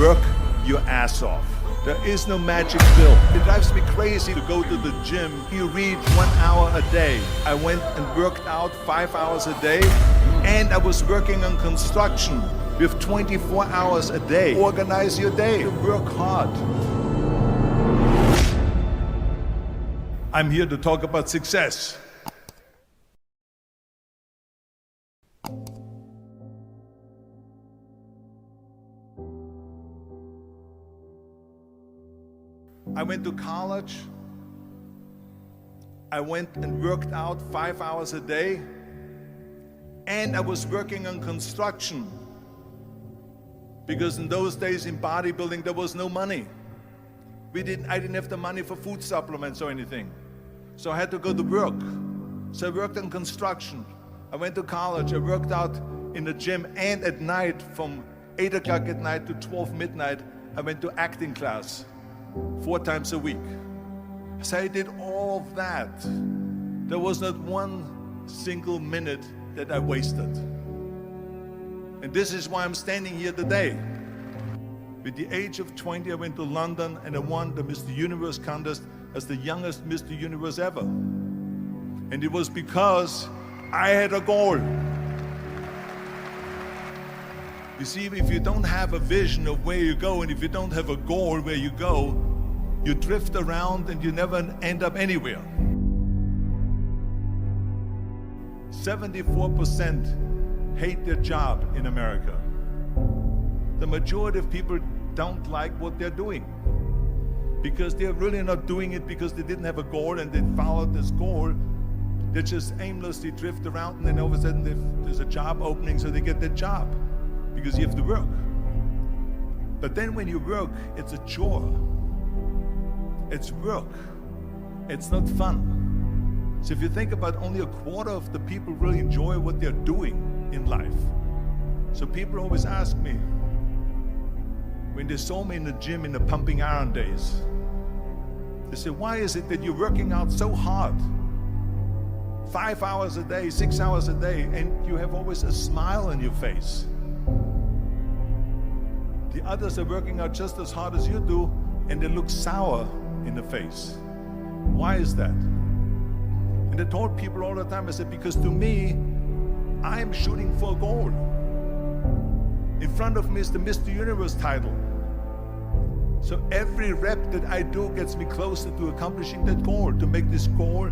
Work your ass off. There is no magic pill. It drives me crazy to go to the gym. You read 1 hour a day. I went and worked out 5 hours a day, and I was working on construction with 24 hours a day. Organize your day. Work hard. I'm here to talk about success. I went to college. I went and worked out 5 hours a day, and I was working on construction because in those days in bodybuilding there was no money. I didn't have the money for food supplements or anything, so I had to go to work. So I worked on construction. I went to college. I worked out in the gym, and at night from 8 o'clock at night to 12 midnight I went to acting class 4 times a week. So I did all of that. There was not one single minute that I wasted. And this is why I'm standing here today. With the age of 20, I went to London and I won the Mr. Universe contest as the youngest Mr. Universe ever. And it was because I had a goal. You see, if you don't have a vision of where you go, and if you don't have a goal where you go, you drift around and you never end up anywhere. 74% hate their job in America. The majority of people don't like what they're doing because they're really not doing it because they didn't have a goal and they followed this goal. They just aimlessly drift around, and then all of a sudden there's a job opening, so they get their job because you have to work. But then when you work, it's a chore. It's work. It's not fun. So if you think about, only a quarter of the people really enjoy what they're doing in life. So people always ask me, when they saw me in the gym in the pumping iron days, they say, why is it that you're working out so hard? 5 hours a day, 6 hours a day, and you have always a smile on your face. The others are working out just as hard as you do, and they look sour in the face. Why is that? And I told people all the time, I said, because to me, I'm shooting for a goal. In front of me is the Mr. Universe title. So every rep that I do gets me closer to accomplishing that goal, to make this goal,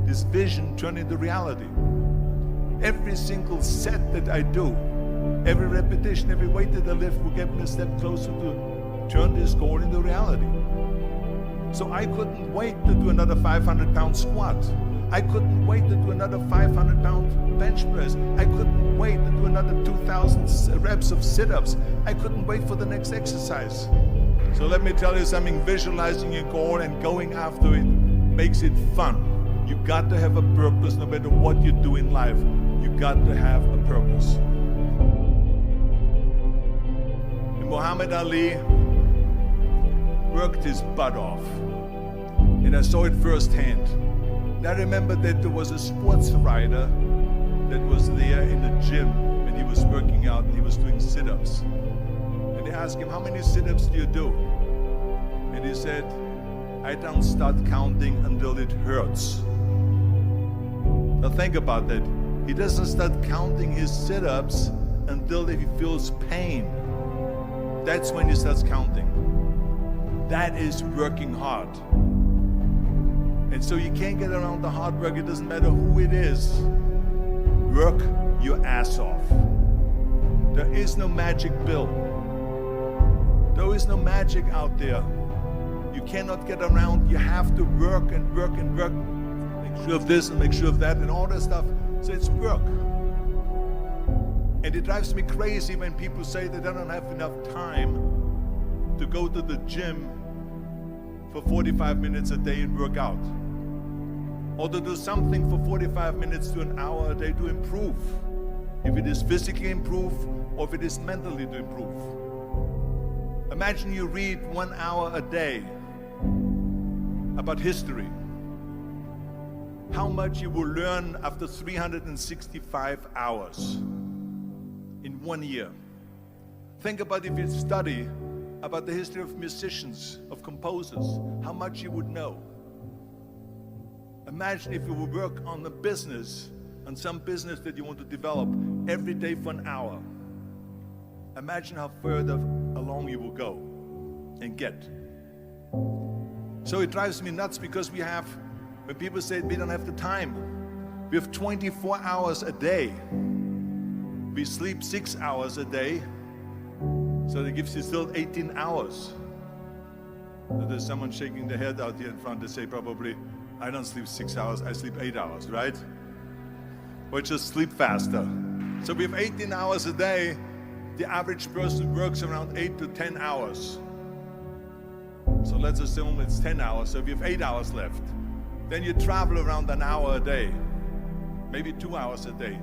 this vision turn into reality. Every single set that I do, every repetition, every weight that I lift will get me a step closer to turn this goal into reality. So I couldn't wait to do another 500-pound squat. I couldn't wait to do another 500-pound bench press. I couldn't wait to do another 2,000 reps of sit-ups. I couldn't wait for the next exercise. So let me tell you something, visualizing your goal and going after it makes it fun. You got to have a purpose no matter what you do in life. You got to have a purpose. And Muhammad Ali worked his butt off, and I saw it firsthand. And I remember that there was a sports writer that was there in the gym when he was working out and he was doing sit-ups. And they asked him, how many sit-ups do you do? And he said, I don't start counting until it hurts. Now think about that. He doesn't start counting his sit-ups until he feels pain. That's when he starts counting. That is working hard. And so you can't get around the hard work. It doesn't matter who it is. Work your ass off. There is no magic pill. There is no magic out there. You cannot get around. You have to work and work and work. Make sure of this and make sure of that and all that stuff. So it's work. And it drives me crazy when people say that they don't have enough time to go to the gym for 45 minutes a day and work out. Or to do something for 45 minutes to an hour a day to improve. If it is physically improve or if it is mentally to improve. Imagine you read 1 hour a day about history. How much you will learn after 365 hours in 1 year. Think about if you study about the history of musicians, of composers, how much you would know. Imagine if you would work on a business, on some business that you want to develop every day for an hour. Imagine how further along you will go and get. So it drives me nuts because when people say we don't have the time, we have 24 hours a day. We sleep 6 hours a day, so that gives you still 18 hours. So there's someone shaking their head out here in front to say probably, I don't sleep 6 hours, I sleep 8 hours, right? Or just sleep faster. So we have 18 hours a day. The average person works around 8 to 10 hours. So let's assume it's 10 hours, so we have 8 hours left. Then you travel around an hour a day, maybe 2 hours a day.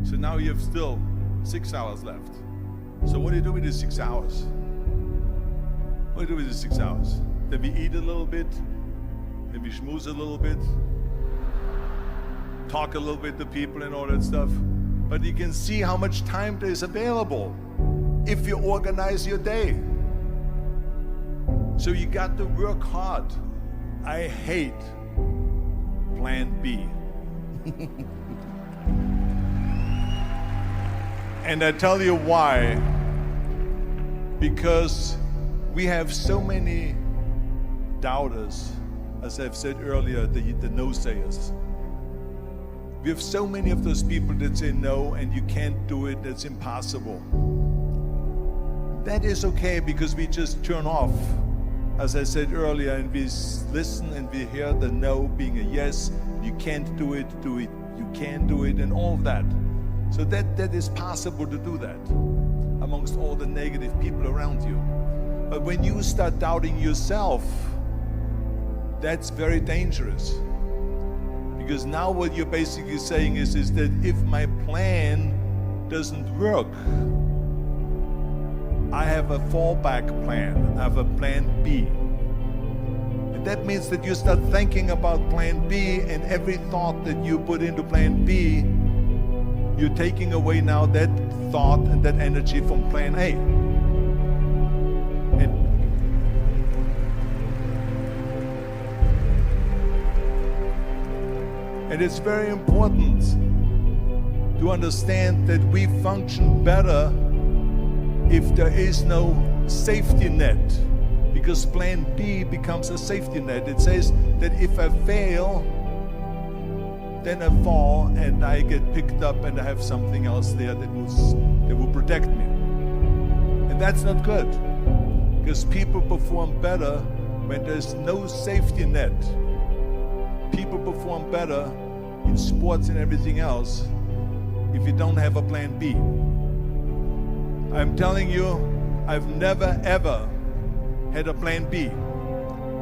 So now you have still 6 hours left. So what do you do with these 6 hours? What do you do with these 6 hours? Then we eat a little bit, then we schmooze a little bit, talk a little bit to people and all that stuff. But you can see how much time there is available if you organize your day. So you got to work hard. I hate plan B. And I tell you why. Because we have so many doubters, as I've said earlier, the no-sayers. We have so many of those people that say no and you can't do it, it's impossible. That is okay because we just turn off, as I said earlier, and we listen and we hear the no being a yes. You can't do it, you can do it, and all of that. So that is possible to do that amongst all the negative people around you. But when you start doubting yourself, that's very dangerous. Because now what you're basically saying is that if my plan doesn't work, I have a fallback plan, I have a plan B. And that means that you start thinking about plan B, and every thought that you put into plan B, you're taking away now that thought and that energy from plan A. And it's very important to understand that we function better if there is no safety net, because plan B becomes a safety net. It says that if I fail, then I fall and I get picked up and I have something else there that will protect me. And that's not good, because people perform better when there's no safety net. People perform better in sports and everything else if you don't have a plan B. I'm telling you, I've never ever had a plan B.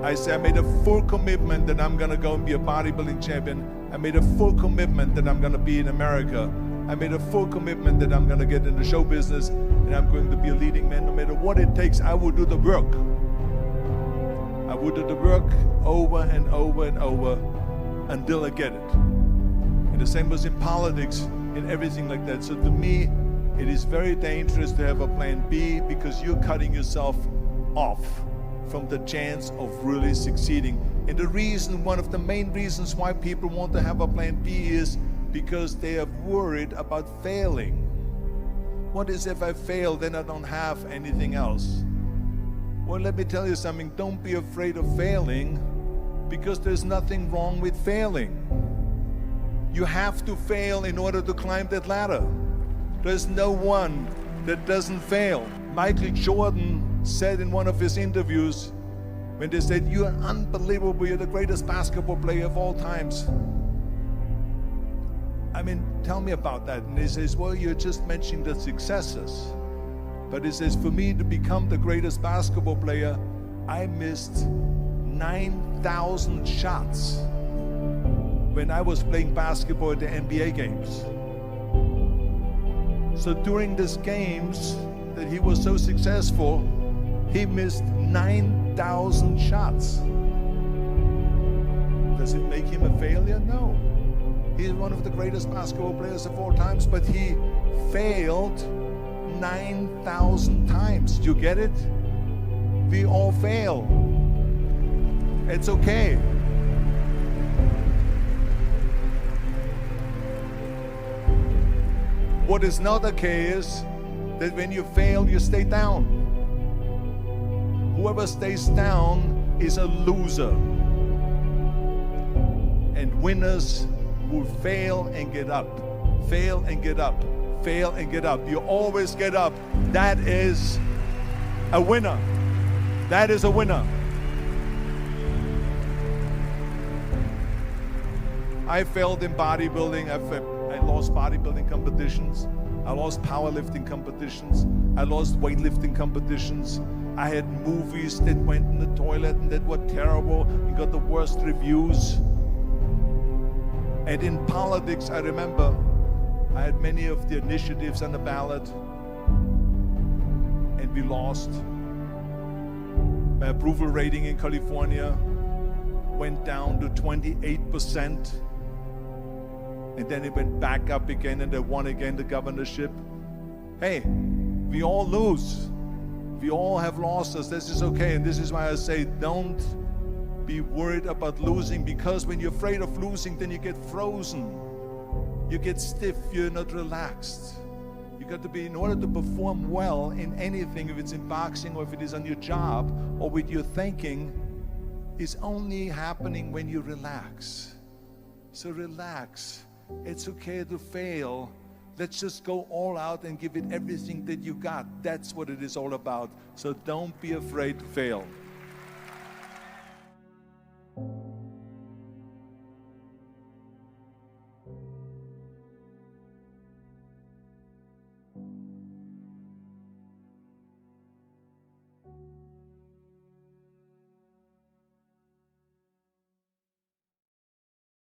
I made a full commitment that I'm gonna go and be a bodybuilding champion. I made a full commitment that I'm gonna be in America. I made a full commitment that I'm gonna get in the show business and I'm going to be a leading man. No matter what it takes, I will do the work. I will do the work over and over and over until I get it. And the same was in politics and everything like that. So to me, it is very dangerous to have a plan B, because you're cutting yourself off from the chance of really succeeding. And the reason, one of the main reasons why people want to have a plan B is because they are worried about failing. What is if I fail, then I don't have anything else? Well, let me tell you something, don't be afraid of failing, because there's nothing wrong with failing. You have to fail in order to climb that ladder. There's no one that doesn't fail. Michael Jordan said in one of his interviews, when they said, "You're unbelievable, you're the greatest basketball player of all times." I mean, tell me about that. And he says, well, you're just mentioning the successes. But he says, for me to become the greatest basketball player, I missed 9,000 shots when I was playing basketball at the NBA games. So during these games that he was so successful, he missed 9,000 shots. Does it make him a failure? No. He's one of the greatest basketball players of all times, but he failed 9,000 times. Do you get it? We all fail. It's okay. What is not okay is that when you fail, you stay down. Whoever stays down is a loser. And winners will fail and get up, fail and get up, fail and get up. You always get up. That is a winner. That is a winner. I failed in bodybuilding. I lost bodybuilding competitions. I lost powerlifting competitions. I lost weightlifting competitions. I had movies that went in the toilet and that were terrible and got the worst reviews. And in politics, I remember I had many of the initiatives on the ballot, and we lost. My approval rating in California went down to 28%. And then it went back up again, and they won again the governorship. Hey, we all lose. We all have losses. This is okay. And this is why I say don't be worried about losing, because when you're afraid of losing, then you get frozen. You get stiff. You're not relaxed. You got to be, in order to perform well in anything, if it's in boxing or if it is on your job or with your thinking, is only happening when you relax. So relax. It's okay to fail. Let's just go all out and give it everything that you got. That's what it is all about. So don't be afraid to fail.